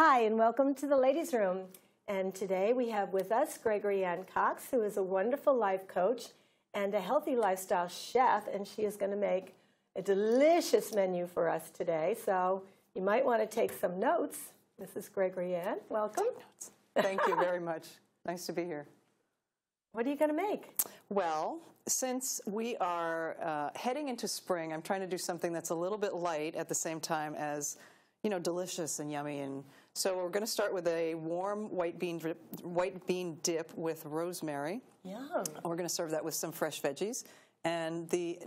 Hi, and welcome to the Ladies' Room. And today we have with us Gregory Cox, who is a wonderful life coach and a healthy lifestyle chef, and she is going to make a delicious menu for us today. So you might want to take some notes. This is Gregory Ann. Welcome. Thank you very much. Nice to be here. What are you going to make? Well, since we are heading into spring, I'm trying to do something that's a little bit light at the same time as, you know, delicious and yummy. And so we're going to start with a warm white bean dip with rosemary. Yum. We're going to serve that with some fresh veggies. And the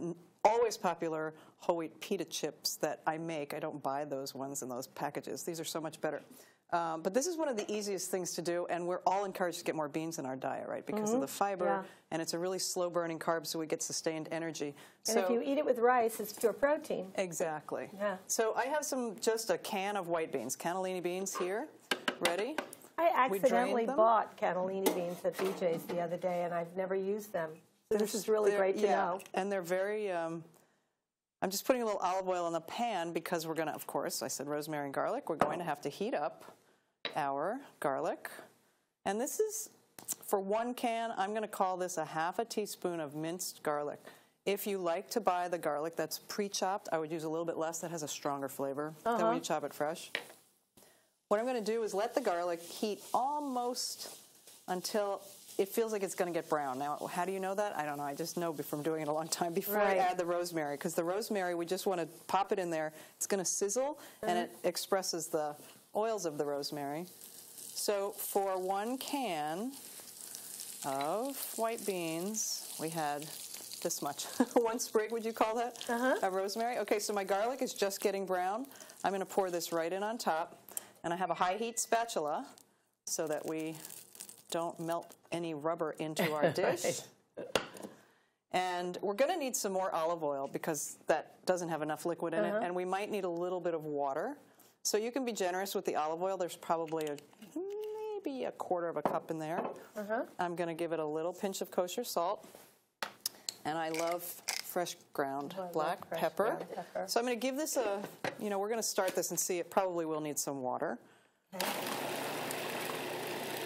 always popular whole wheat pita chips that I make, I don't buy those ones in those packages. These are so much better. But this is one of the easiest things to do, and we're all encouraged to get more beans in our diet, right, because of the fiber, and it's a really slow-burning carb, so we get sustained energy. And if you eat it with rice, it's pure protein. Exactly. Yeah. So I have just a can of white beans, cannellini beans here, ready. I accidentally bought cannellini beans at BJ's the other day, and I've never used them. So this is really great to know. And they're very... I'm just putting a little olive oil in the pan because we're going to, of course, I said rosemary and garlic. We're going to have to heat up our garlic. And this is, for 1 can, I'm going to call this a ½ teaspoon of minced garlic. If you like to buy the garlic that's pre-chopped, I would use a little bit less. That has a stronger flavor than when you chop it fresh. What I'm going to do is let the garlic heat almost until it feels like it's going to get brown. Now, how do you know that? I don't know. I just know from doing it a long time before I add the rosemary, because the rosemary, we just want to pop it in there. It's going to sizzle, and it expresses the oils of the rosemary. So for 1 can of white beans, we had this much. 1 sprig, would you call that, of rosemary? Okay, so my garlic is just getting brown. I'm going to pour this right in on top, and I have a high-heat spatula so that we don't melt any rubber into our dish. And we're going to need some more olive oil because that doesn't have enough liquid in it, and we might need a little bit of water. So you can be generous with the olive oil. There's probably maybe a quarter of a cup in there. I'm going to give it a little pinch of kosher salt, and I love fresh ground black pepper. So I'm going to give this a, we're going to start this and see. It probably will need some water. Okay.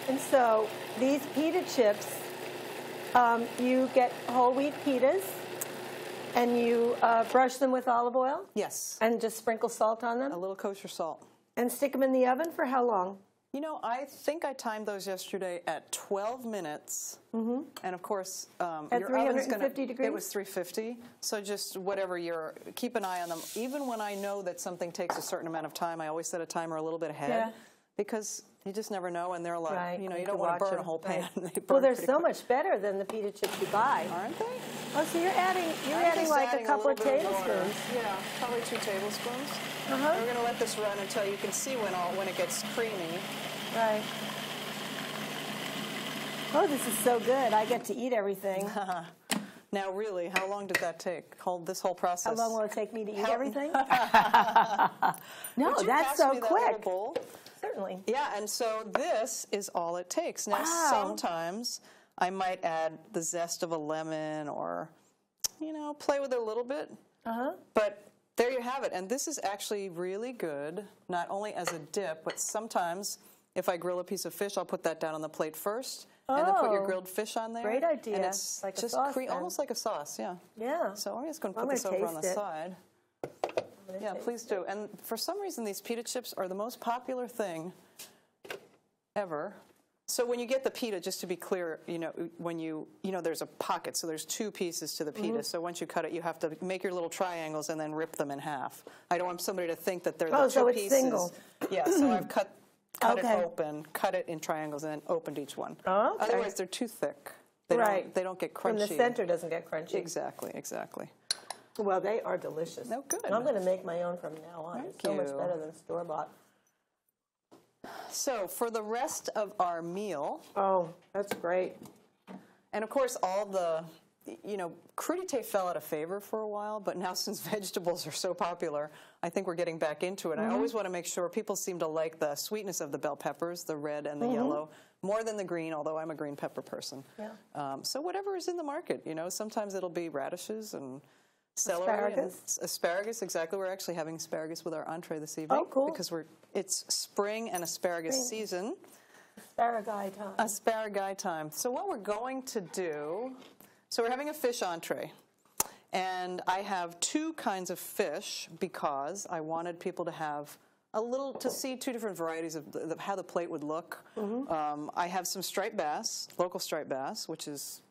And so these pita chips, you get whole wheat pitas, and you brush them with olive oil? Yes. And just sprinkle salt on them? A little kosher salt. And stick them in the oven for how long? You know, I think I timed those yesterday at 12 minutes. And of course, at 350 degrees? It was 350. So just whatever keep an eye on them. Even when I know that something takes a certain amount of time, I always set a timer a little bit ahead. Because you just never know, and they're a lot. You don't want to burn a whole pan. Well, they're so much better than the pita chips you buy, aren't they? Oh, so you're adding like a couple of tablespoons. Yeah, probably 2 tablespoons. We're going to let this run until you can see when it gets creamy. Right. Oh, this is so good. I get to eat everything. Now, really, how long did that take? This whole process? How long will it take me to eat everything? No, that's so quick. Certainly. Yeah, and so this is all it takes. Now, sometimes I might add the zest of a lemon or, play with it a little bit. But there you have it. And this is actually really good, not only as a dip, but sometimes if I grill a piece of fish, I'll put that down on the plate first. And then put your grilled fish on there. Great idea. And it's like just a sauce, almost like a sauce, yeah. Yeah. So I'm just going to put this over on the side. Yeah, please do. And for some reason, these pita chips are the most popular thing ever. So when you get the pita, just to be clear, when there's a pocket, so there's 2 pieces to the pita. So once you cut it, you have to make your little triangles and then rip them in half. I don't want somebody to think that they're the 2 so pieces. It's single. Yeah, so I've cut it open, cut it in triangles, and then opened each one. Oh, okay. Otherwise, they're too thick. They don't get crunchy. From the center doesn't get crunchy. Exactly, exactly. Well, they are delicious. No, good. I'm going to make my own from now on. It's so much better than store-bought. So for the rest of our meal... Oh, that's great. And of course, all the, crudité fell out of favor for a while, but now since vegetables are so popular, I think we're getting back into it. I always want to make sure people seem to like the sweetness of the bell peppers, the red and the yellow, more than the green, although I'm a green pepper person. Yeah. So whatever is in the market, sometimes it'll be radishes and celery Asparagus? and asparagus, exactly. We're actually having asparagus with our entree this evening. Oh, cool. Because it's spring and asparagus season. Asparagus time. Asparagus time. So what we're going to do, so we're having a fish entree. And I have two kinds of fish because I wanted people to have to see two different varieties of how the plate would look. I have some striped bass, local striped bass, which is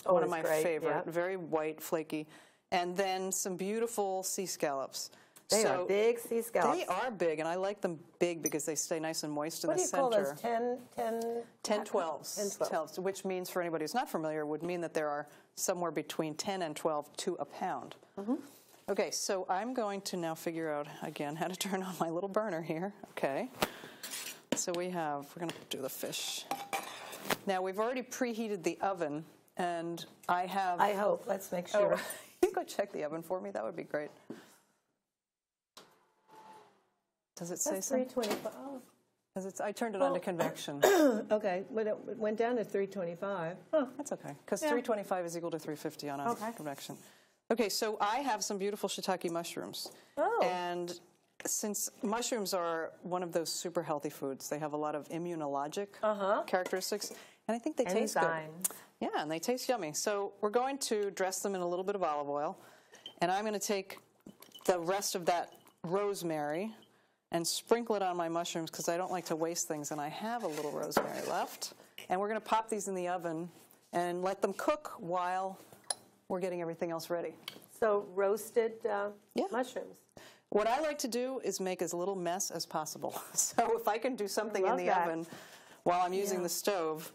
one of my favorite, very white, flaky, and then some beautiful sea scallops. They are big sea scallops. They are big, and I like them big because they stay nice and moist in the center. What do you call those, 10 12s, which means, for anybody who's not familiar, would mean that there are somewhere between 10 and 12 to a pound. Okay, so I'm going to now figure out, again, how to turn on my little burner here. Okay, so we're going to do the fish. Now, we've already preheated the oven, and I hope, let's make sure. Oh, you go check the oven for me, that would be great. Does it say something? 325. Oh. I turned it on to convection. Okay, but it went down to 325. Huh. That's okay, because 325 is equal to 350 on a convection. Okay, so I have some beautiful shiitake mushrooms. Oh. And since mushrooms are one of those super healthy foods, they have a lot of immunologic characteristics, and I think they taste good. Yeah, and they taste yummy. So we're going to dress them in a little bit of olive oil, and I'm going to take the rest of that rosemary and sprinkle it on my mushrooms because I don't like to waste things, and I have a little rosemary left. And we're going to pop these in the oven and let them cook while we're getting everything else ready. So roasted mushrooms. What I like to do is make as little mess as possible. So if I can do something in the oven while I'm using the stove,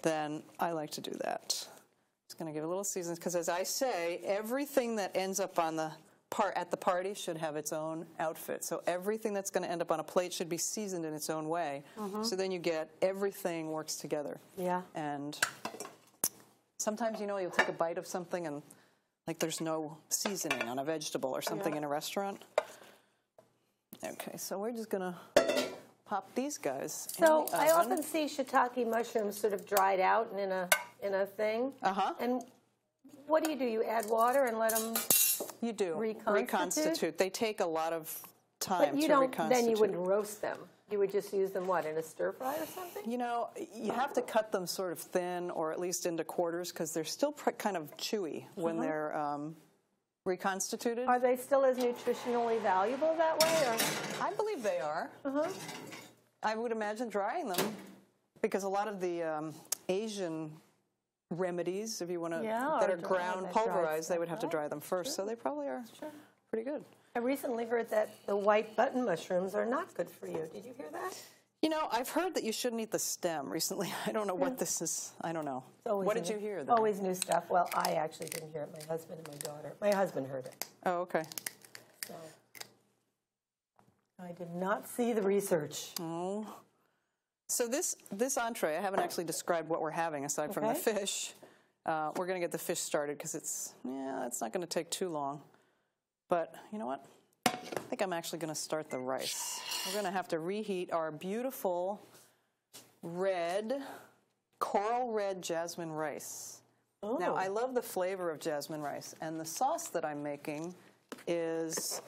then I like to do that. Just going to give a little seasoning because, as I say, everything that ends up on the at the party should have its own outfit. So everything that's going to end up on a plate should be seasoned in its own way. So then you get everything works together. Yeah. And sometimes, you'll take a bite of something and like there's no seasoning on a vegetable or something in a restaurant. Okay, so we're just going to pop these guys in the oven. I often see shiitake mushrooms sort of dried out and in a thing. And what do? You add water and let them reconstitute? They take a lot of time to reconstitute. Then you wouldn't roast them. You would just use them, in a stir fry or something? You have to cut them sort of thin or at least into quarters because they're still kind of chewy when they're reconstituted. Are they still as nutritionally valuable that way? Or? I believe they are. I would imagine drying them because a lot of the Asian remedies, if you want to, that are ground pulverized, they would have to dry them first. So they probably are pretty good. I recently heard that the white button mushrooms are not good for you. Did you hear that? I've heard that you shouldn't eat the stem recently. I don't know what this is. I don't know. What did you hear, though? Always new stuff. Well, I actually didn't hear it. My husband and my daughter. My husband heard it. Oh, okay. So I did not see the research. Oh. So this entree, I haven't actually described what we're having aside from the fish. We're going to get the fish started because it's not going to take too long. But you know what? I think I'm actually going to start the rice. We're going to have to reheat our beautiful coral red jasmine rice. Oh. Now, I love the flavor of jasmine rice, and the sauce that I'm making is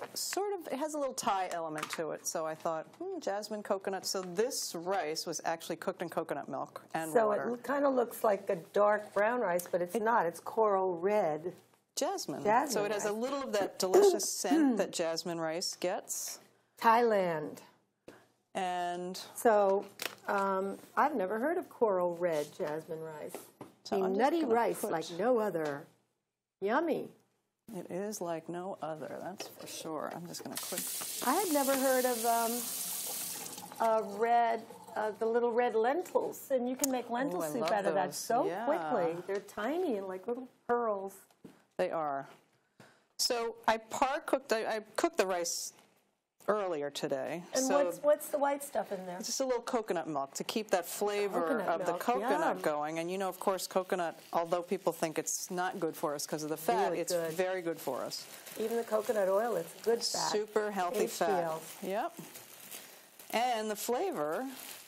it has a little Thai element to it. So I thought, jasmine coconut. So this rice was actually cooked in coconut milk and water. So it kind of looks like a dark brown rice, but it's not. It's coral red. Jasmine. So it has a little of that delicious scent that jasmine rice gets. Thailand. And so I've never heard of coral red jasmine rice. So nutty rice like no other. Yummy. It is like no other, that's for sure. I'm just going to quick. I had never heard of the little red lentils, and you can make lentil soup out of that so quickly. They're tiny and like little pearls. They are. So I cooked the rice earlier today. And what's the white stuff in there? Just a little coconut milk to keep that flavor of the coconut going. And of course, coconut, although people think it's not good for us because of the fat, it's very good for us. Even the coconut oil, it's good fat. Super healthy fat. Yep. And the flavor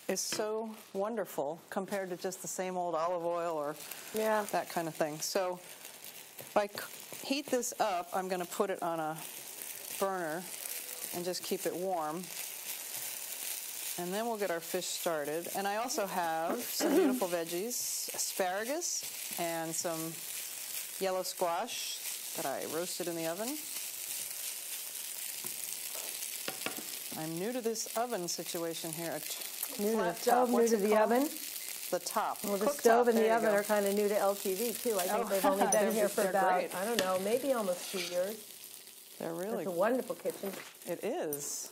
is so wonderful compared to just the same old olive oil or that kind of thing. So If I heat this up, I'm going to put it on a burner and just keep it warm. And then we'll get our fish started. And I also have some beautiful veggies, asparagus, and some yellow squash that I roasted in the oven. I'm new to this oven situation here. New to the stove, new to the oven? The top. Well, the stove and the oven are kind of new to LTV, too. I think they've only been here for about, great. I don't know, maybe almost 2 years. They're really It's a wonderful kitchen. It is.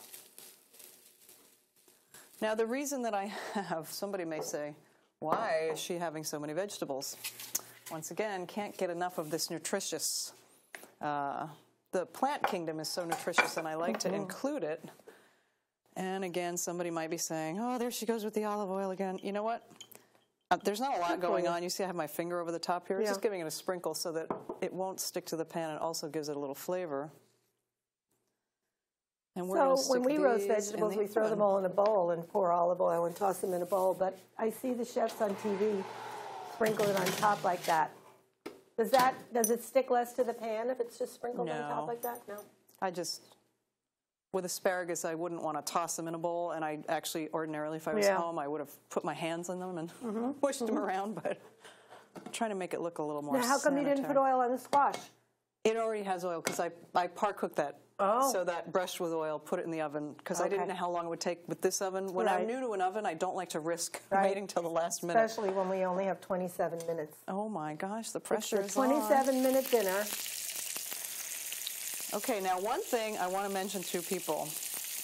Now, the reason that I have, somebody may say, why is she having so many vegetables? Once again, can't get enough of this nutritious. The plant kingdom is so nutritious, and I like to include it. And again, somebody might be saying, oh, there she goes with the olive oil again. You know what? There's not a lot going on. You see I have my finger over the top here. It's just giving it a sprinkle so that it won't stick to the pan. It also gives it a little flavor. And so when we roast vegetables, we throw them all in a bowl and pour olive oil and toss them in a bowl. But I see the chefs on TV sprinkle it on top like that. Does it stick less to the pan if it's just sprinkled on top like that? No. With asparagus, I wouldn't want to toss them in a bowl, and I actually, ordinarily, if I was home, I would have put my hands in them and pushed them around, but I'm trying to make it look a little more Now, how come you didn't put oil on the squash? It already has oil, because I par-cooked that. Oh. So that brushed with oil, put it in the oven, because I didn't know how long it would take with this oven. When I'm new to an oven, I don't like to risk waiting till the last minute. Especially when we only have 27 minutes. Oh my gosh, the pressure is on. 27-minute dinner. Okay, now one thing I want to mention to people.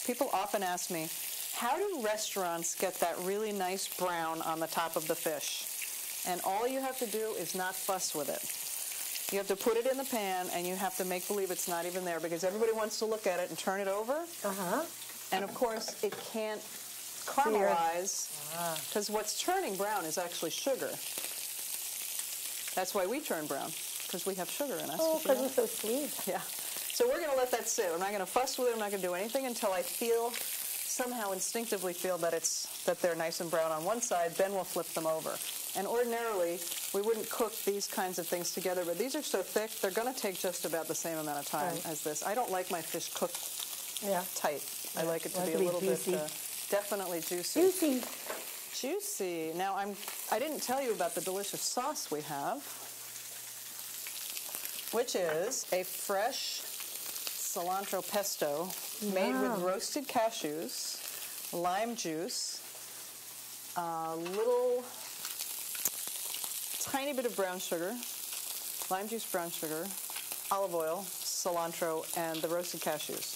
People often ask me, how do restaurants get that really nice brown on the top of the fish? And all you have to do is not fuss with it. You have to put it in the pan, and you have to make believe it's not even there, because everybody wants to look at it and turn it over. And of course, it can't caramelize, because what's turning brown is actually sugar. That's why we turn brown, because we have sugar in us. Oh, because it's so sweet. Yeah. So we're going to let that sit. I'm not going to fuss with it. I'm not going to do anything until I somehow instinctively feel that they're nice and brown on one side. Then we'll flip them over. And ordinarily, we wouldn't cook these kinds of things together, but these are so thick, they're going to take just about the same amount of time as this. I don't like my fish cooked tight. I like it to be a little bit, definitely juicy. Juicy. Now, I didn't tell you about the delicious sauce we have, which is a fresh cilantro pesto made with roasted cashews, lime juice, a little tiny bit of brown sugar, lime juice, brown sugar, olive oil, cilantro, and the roasted cashews.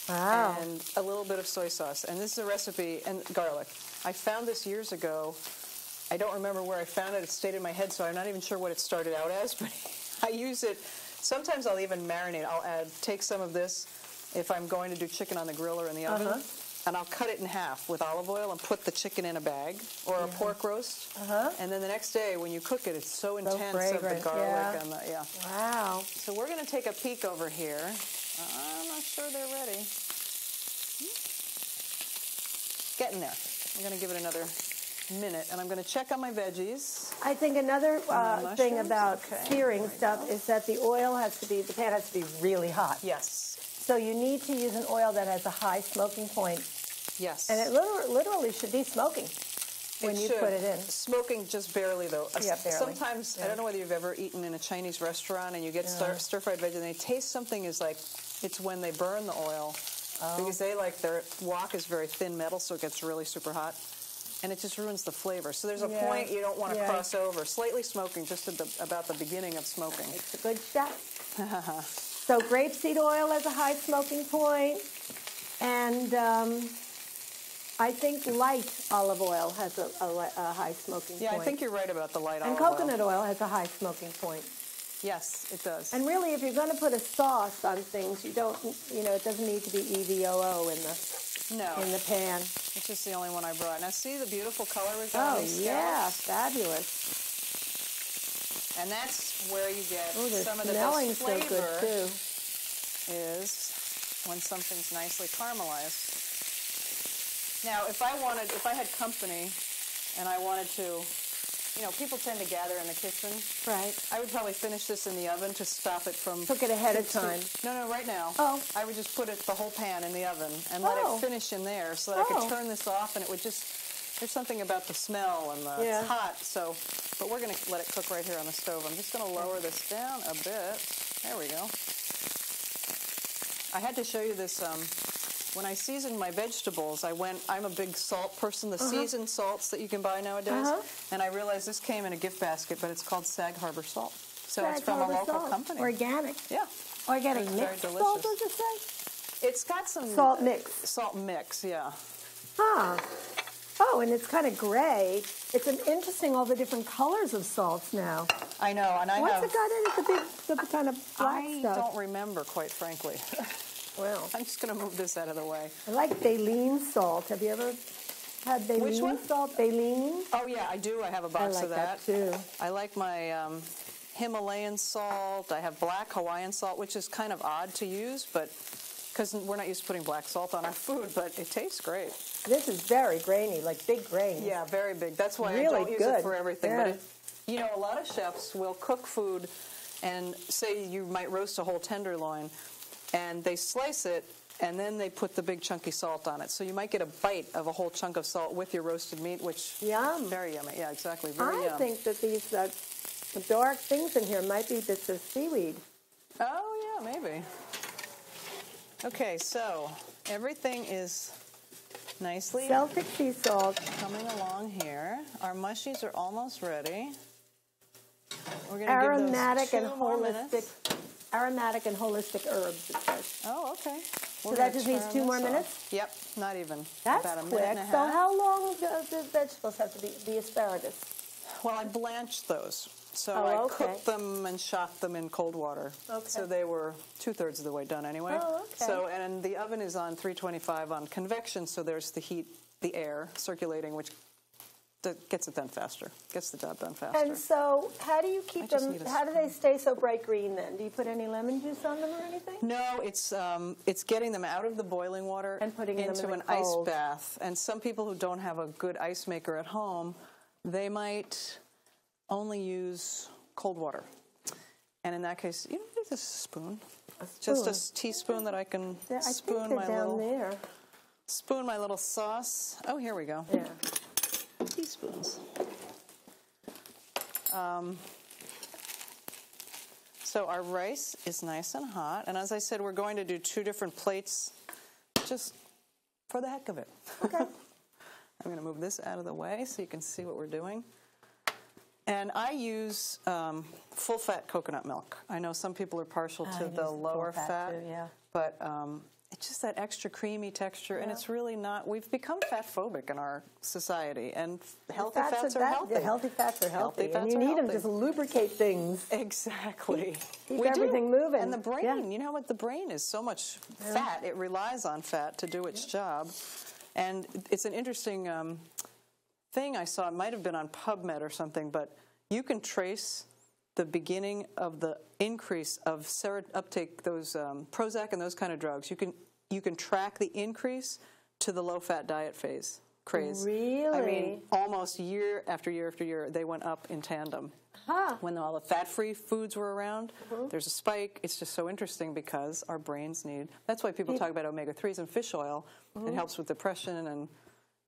Wow. And a little bit of soy sauce. And this is a recipe, and garlic. I found this years ago. I don't remember where I found it. It stayed in my head, so I'm not even sure what it started out as, but I use it. Sometimes I'll even marinate. I'll take some of this if I'm going to do chicken on the grill or in the oven, and I'll cut it in half with olive oil and put the chicken in a bag or a pork roast. And then the next day when you cook it, it's so intense of the garlic and the Wow. So we're going to take a peek over here. I'm not sure they're ready. Getting there. I'm going to give it another minute, and I'm going to check on my veggies. I think another thing about searing stuff is that the pan has to be really hot. Yes. So you need to use an oil that has a high smoking point. Yes. And it literally should be smoking when you put it in. Smoking just barely, though. Yeah, barely. Sometimes, I don't know whether you've ever eaten in a Chinese restaurant and you get stir-fried veggies and they taste something is like, it's when they burn the oil. Because their wok is very thin metal, so it gets really super hot. And it just ruins the flavor. So there's a point you don't want to cross over. Slightly smoking, just about the beginning of smoking. It's a good shot. So grapeseed oil has a high smoking point, and I think light olive oil has a high smoking point. Yeah, I think you're right about the light olive oil. And coconut oil has a high smoking point. Yes, it does. And really, if you're going to put a sauce on things, it doesn't need to be EVOO in the pan. It's just the only one I brought. Now see the beautiful color we got on these scallops? Yeah, fabulous. And that's where you get some of the best flavor so good too. Is when something's nicely caramelized. Now, if I had company and I wanted to, you know, people tend to gather in the kitchen. Right. I would probably finish this in the oven to stop it from... Cook it ahead of time. No, right now. Oh. I would just put the whole pan in the oven and let it finish in there so that I could turn this off and it would just... There's something about the smell and it's hot, so... But we're going to let it cook right here on the stove. I'm just going to lower this down a bit. There we go. I had to show you this... when I seasoned my vegetables, I'm a big salt person, the seasoned salts that you can buy nowadays, and I realized this came in a gift basket, but it's called Sag Harbor Salt. So it's from a local company. Organic. Yeah. Organic it's mixed very salt, does it say? It's got some... Salt mix. Salt mix, yeah. Huh. Oh, and it's kind of gray. It's interesting, all the different colors of salts now. I know, and I What's it got in it? The kind of black stuff? I don't remember, quite frankly. Well, I'm just going to move this out of the way. I like baleen salt. Have you ever had baleen Which one? salt? Baleen? Oh, yeah, I do. I have a box of that. I like that, too. I like my Himalayan salt. I have black Hawaiian salt, which is kind of odd to use, but because we're not used to putting black salt on our food, but it tastes great. This is very grainy, like big grains. Yeah, very big. That's why really I don't use it for everything. Yeah. But you know, a lot of chefs will cook food and say you might roast a whole tenderloin, and they slice it, and then they put the big chunky salt on it. So you might get a bite of a whole chunk of salt with your roasted meat, which yum. Very yummy. Yeah, exactly. Very I think that these dark things in here might be bits of seaweed. Oh, yeah, maybe. Okay, so everything is nicely Celtic sea salt coming along here. Our mushies are almost ready. We're going to aromatic give and those 2 more holistic. minutes. Aromatic and holistic herbs, it says. Oh, okay. So that just needs 2 more minutes? Yep, not even. That's about a quick. minute and a half. So how long do the vegetables have to be, the asparagus? Well, I blanched those. So Oh, I cooked them and shot them in cold water. Okay. So they were 2/3 of the way done anyway. Oh, okay. So, and the oven is on 325 on convection, so there's the heat, the air circulating, which gets it done faster, gets the job done faster. And so how do you keep them, how do they stay so bright green then? Do you put any lemon juice on them or anything? No, it's getting them out of the boiling water and putting them into an ice bath. And some people who don't have a good ice maker at home, they might only use cold water. And in that case, you know, there's a spoon. Just a teaspoon that I can spoon my little sauce. Oh, here we go. Yeah. Teaspoons. So our rice is nice and hot, and as I said, we're going to do 2 different plates just for the heck of it. Okay. I'm going to move this out of the way so you can see what we're doing. And I use full-fat coconut milk. I know some people are partial to the lower fat, too, yeah. but it's just that extra creamy texture, and it's really not. We've become fat-phobic in our society, and healthy fats are healthy. The healthy fats are healthy, and you are need them healthy. to lubricate things. Exactly. Keep everything moving. And the brain, you know what? The brain is so much fat. It relies on fat to do its job. And it's an interesting thing I saw. It might have been on PubMed or something, but you can trace the beginning of the increase of uptake, those Prozac and those kind of drugs. You can track the increase to the low-fat diet craze. Really? I mean, almost year after year after year, they went up in tandem. Huh. When all the fat-free foods were around, there's a spike. It's just so interesting because our brains need... That's why people talk about omega-3s and fish oil. It helps with depression and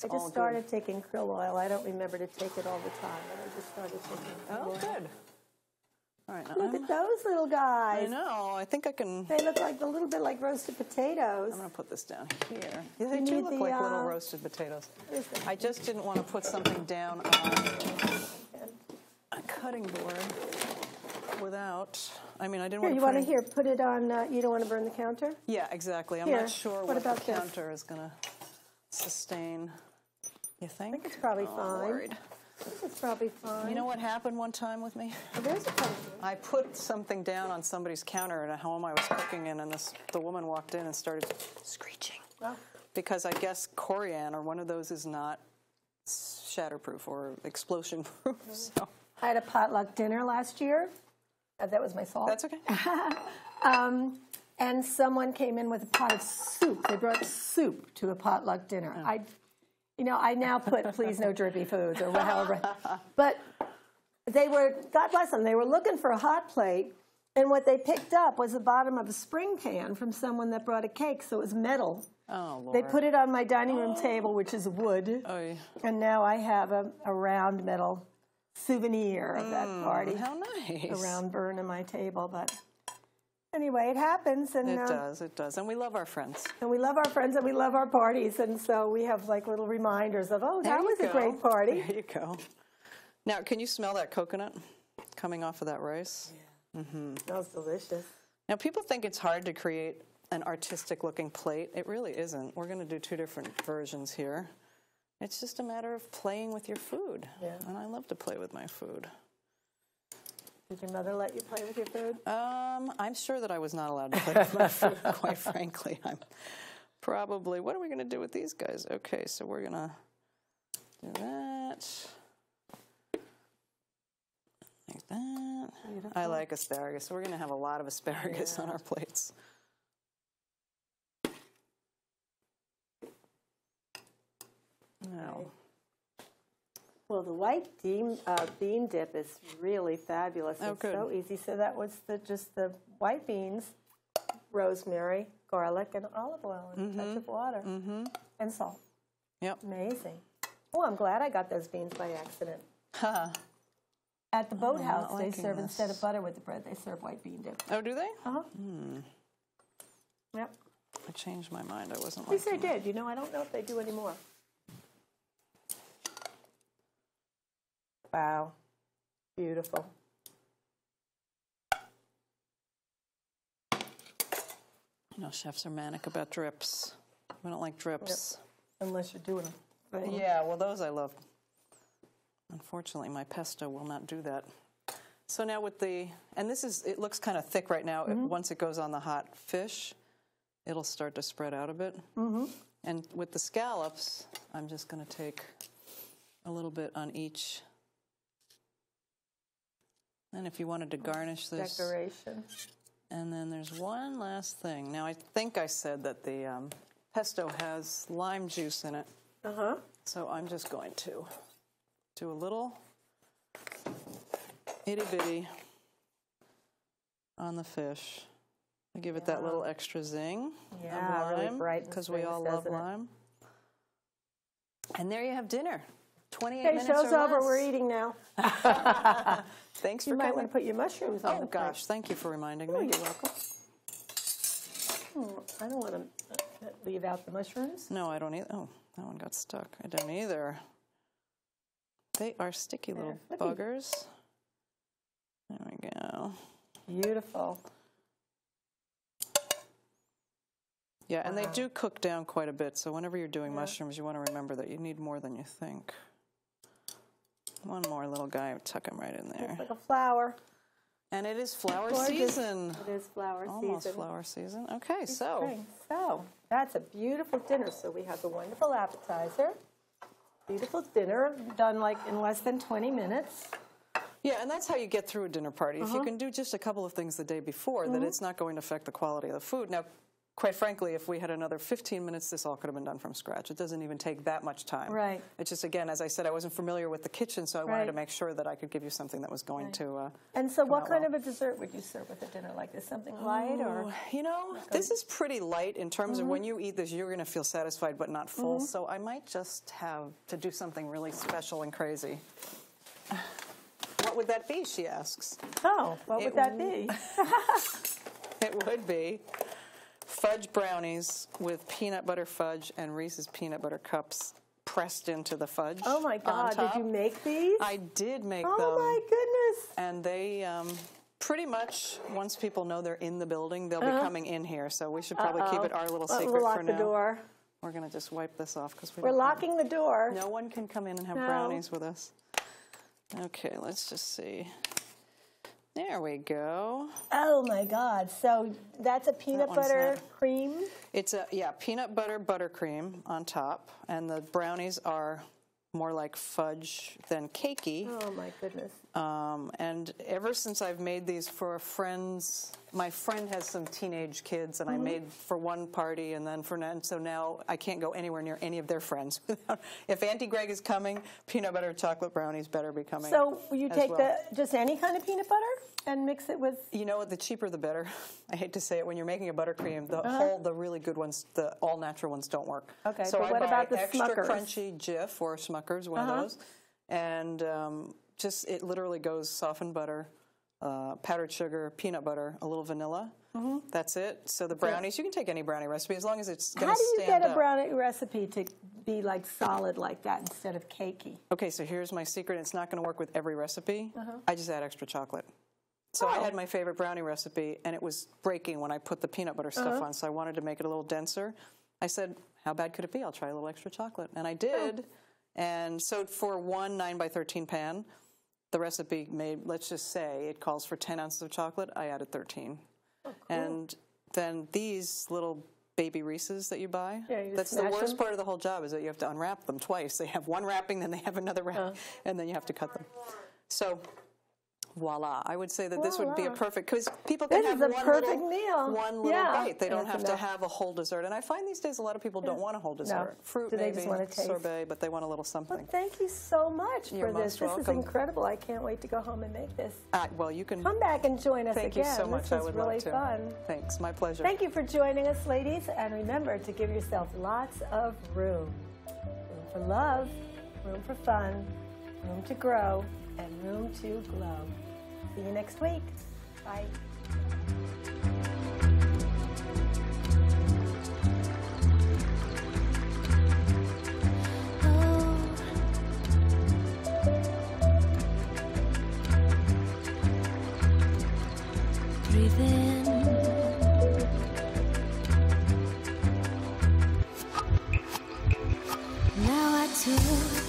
I just started taking krill oil. I don't remember to take it all the time, but I just started taking krill oil. good. All right, now Look at those little guys. I know. I think I can... They look like a little bit like roasted potatoes. I'm going to put this down here. Yeah, they do look like little roasted potatoes. I just didn't want to put something down on a cutting board without... I mean, I didn't want to put it... put it on... you don't want to burn the counter? Yeah, exactly. I'm not sure what the counter is going to sustain. You think? I think it's probably fine. Lord. I think it's probably fine. You know what happened one time with me? Oh, there's a counter. I put something down on somebody's counter at a home I was cooking in, and the woman walked in and started screeching. Oh. Because I guess corian or one of those is not shatterproof or explosion-proof. So. I had a potluck dinner last year. That was my fault. That's okay. And someone came in with a pot of soup. They brought soup to a potluck dinner. Oh. I now put please no drippy foods or however. But they were, God bless them, they were looking for a hot plate, and what they picked up was the bottom of a spring pan from someone that brought a cake, so it was metal. Oh, Lord. They put it on my dining room table, which is wood, Oy. and now I have a round metal souvenir of that party. How nice. A round burn on my table, but anyway, it happens. And, it does. And we love our friends. And we love our friends and we love our parties, and so we have like little reminders of, oh, that was a great party. There you go. Now, can you smell that coconut coming off of that rice? Yeah. Smells delicious. Now, people think it's hard to create an artistic-looking plate. It really isn't. We're going to do 2 different versions here. It's just a matter of playing with your food. Yeah. And I love to play with my food. Did your mother let you play with your food? I'm sure that I was not allowed to play with my food, quite frankly. I'm probably, what are we going to do with these guys? Okay, so we're going to do that. Like that. Beautiful. I like asparagus, so we're going to have a lot of asparagus on our plates. Now. Well, the white bean dip is really fabulous. Oh, it's good. so easy. So that was just the white beans, rosemary, garlic, and olive oil, and a touch of water, and salt. Yep. Amazing. Oh, I'm glad I got those beans by accident. Huh. At the boathouse, they liking serve, this. instead of butter with the bread, they serve white bean dip. Oh, do they? Uh-huh. Yep. I changed my mind. I wasn't At least they liking it. did. You know, I don't know if they do anymore. Wow. Beautiful. You know, chefs are manic about drips. We don't like drips. Yep. Unless you're doing them. Yeah, well, those I love. Unfortunately, my pesto will not do that. So now with the, and this is, it looks kind of thick right now. Once it goes on the hot fish, it'll start to spread out a bit. And with the scallops, I'm just going to take a little bit on each. And if you wanted to garnish this. Decoration. And then there's one last thing. Now, I think I said that the pesto has lime juice in it. So I'm just going to do a little itty-bitty on the fish to give it that little extra zing of lime, really bright, because we all love lime. And there you have dinner. 28 Okay, minutes show's or over. less. We're eating now. Thanks for You might coming. want to put your mushrooms on Oh, the plate. gosh, thank you for reminding me. You're welcome. I don't want to leave out the mushrooms. No, I don't either. Oh, that one got stuck. I don't either. They are sticky little buggers. There we go. Beautiful. Yeah, and they do cook down quite a bit, so whenever you're doing mushrooms, you want to remember that you need more than you think. One more little guy, tuck him right in there. It's like a flower. And it is flower Gorgeous. season. It is flower season. Almost flower season. Okay, so. Spring. So, that's a beautiful dinner. So we have the wonderful appetizer. Beautiful dinner, done like in less than 20 minutes. Yeah, and that's how you get through a dinner party. If you can do just a couple of things the day before, then it's not going to affect the quality of the food. Now, quite frankly, if we had another 15 minutes, this all could have been done from scratch. It doesn't even take that much time. Right. It's just, again, as I said, I wasn't familiar with the kitchen, so I wanted to make sure that I could give you something that was going to And so what kind well. of a dessert would you serve with a dinner like this? Something light or? You know, this is pretty light in terms of when you eat this, you're going to feel satisfied but not full. So I might just have to do something really special and crazy. What would that be, she asks. Oh, what would that be? It would be fudge brownies with peanut butter fudge and Reese's peanut butter cups pressed into the fudge. Oh my God, did you make these? I did make them. Oh my goodness. And they pretty much, once people know they're in the building, they'll be coming in here. So we should probably keep it our little secret We'll lock for the now. door. We're going to just wipe this off because We're locking the door. No one can come in and have brownies with us. Okay, let's just see. There we go. Oh my God. So that's a peanut butter cream? It's a, peanut butter buttercream on top. And the brownies are more like fudge than cakey. Oh my goodness. And ever since I've made these for a friend's my friend has some teenage kids, and I made for one party, and then so now I can't go anywhere near any of their friends. If Auntie Greg is coming, peanut butter chocolate brownies better be coming. So you take just any kind of peanut butter and mix it with? You know what? The cheaper the better. I hate to say it. When you're making a buttercream, the really good ones, the all natural ones, don't work. Okay. So but what about the extra Smuckers? crunchy Jif or Smuckers, one of those, and just it literally goes softened butter, powdered sugar, peanut butter, a little vanilla. That's it. So the brownies, you can take any brownie recipe as long as it's going to stand up. How do you get a brownie recipe to be like solid like that instead of cakey? Okay, so here's my secret. It's not going to work with every recipe. I just add extra chocolate. So I had my favorite brownie recipe, and it was breaking when I put the peanut butter stuff on, so I wanted to make it a little denser. I said, how bad could it be? I'll try a little extra chocolate. And I did. And so for one 9x13 pan, the recipe made, let's just say, it calls for 10 ounces of chocolate. I added 13. Oh, cool. And then these little baby Reese's that you buy, that's the worst part of the whole job, is that you have to unwrap them twice. They have one wrapping, then they have another wrap, and then you have to cut them. So voila. I would say that this would be a perfect, because people can have one little bite. They don't have to have a whole dessert. And I find these days a lot of people don't want a whole dessert. Fruit, maybe, sorbet, but they want a little something. Well, thank you so much for this. This is incredible. I can't wait to go home and make this. Well, you can come back and join us again. Thank you so much. This was really fun. Thanks. My pleasure. Thank you for joining us, ladies. And remember to give yourself lots of room. Room for love, room for fun, room to grow, and room to glow. See you next week. Bye. Breathe in. Now I took